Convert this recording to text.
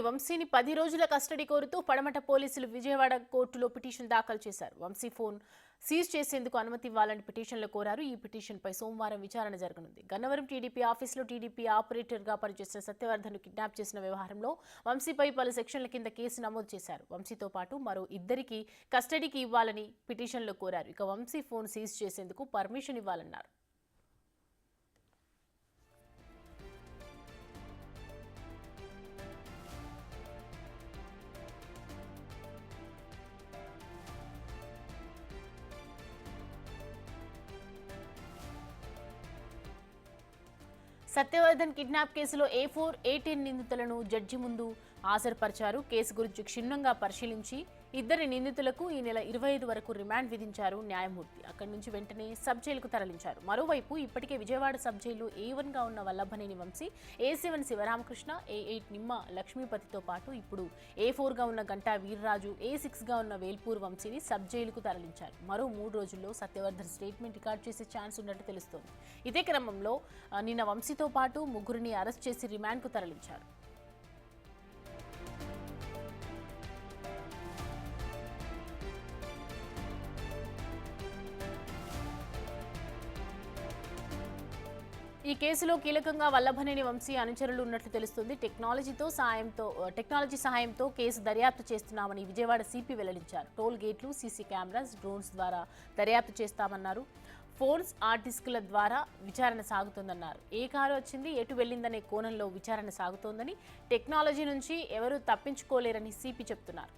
వంశీని 10 రోజుల కస్టడీ కోరుతూ పడమట పోలీసులు విజయవాడ కోర్టులో పిటిషన్ దాఖలు చేశారు. వంశీ ఫోన్ సీజ్ చేసేందుకు అనుమతి ఇవ్వాలని పిటిషన్లో కోరారు. ఈ పిటిషన్పై సోమవారం విచారణ జరగనుంది. గన్నవరం టీడీపీ ఆఫీసులో టీడీపీ ఆపరేటర్గా పనిచేసిన సత్యవర్ధన్ను కిడ్నాప్ చేసిన వ్యవహారంలో వంశీపై పలు సెక్షన్ల కింద కేసు నమోదు చేశారు. వంశీతో పాటు మరో ఇద్దరికి కస్టడీకి ఇవ్వాలని పిటిషన్లో కోరారు. ఇక వంశీ ఫోన్ సీజ్ చేసేందుకు పర్మిషన్ ఇవ్వాలన్నారు. సత్యవర్ధన్ కిడ్నాప్ కేసులో A4, A10 నిందితులను జడ్జి ముందు హాజరుపరిచారు. కేసు గురించి క్షుణ్ణంగా పరిశీలించి ఇద్దరి నిందితులకు ఈ నెల 25 వరకు రిమాండ్ విధించారు న్యాయమూర్తి. అక్కడి నుంచి వెంటనే సబ్ జైలుకు తరలించారు. మరోవైపు ఇప్పటికే విజయవాడ సబ్ జైలు A1గా ఉన్న వల్లభనేని వంశీ, A7 శివరామకృష్ణ, A8 నిమ్మ లక్ష్మీపతితో పాటు ఇప్పుడు A4గా ఉన్న గంటా వీర్రాజు, A6గా ఉన్న వేల్పూర్ వంశీని సబ్ జైలుకు తరలించారు. మరో 3 రోజుల్లో సత్యవర్ధన్ స్టేట్మెంట్ రికార్డ్ చేసే ఛాన్స్ ఉన్నట్టు తెలుస్తోంది. ఇదే క్రమంలో నిన్న వంశీతో పాటు ముగ్గురిని అరెస్ట్ చేసి రిమాండ్కు తరలించారు. ఈ కేసులో కీలకంగా వల్లభనేని వంశీ అనుచరులు ఉన్నట్లు తెలుస్తుంది. టెక్నాలజీ సహాయంతో కేసు దర్యాప్తు చేస్తున్నామని విజయవాడ సిపి వెల్లడించారు. టోల్ గేట్లు, సీసీ కెమెరాస్, డ్రోన్స్ ద్వారా దర్యాప్తు చేస్తామన్నారు. ఫోన్స్, హార్డ్ డిస్కుల ద్వారా విచారణ సాగుతోందన్నారు. ఏ కారు వచ్చింది, ఎటు వెళ్లిందనే కోణంలో విచారణ సాగుతోందని, టెక్నాలజీ నుంచి ఎవరూ తప్పించుకోలేరని సిపి చెబుతున్నారు.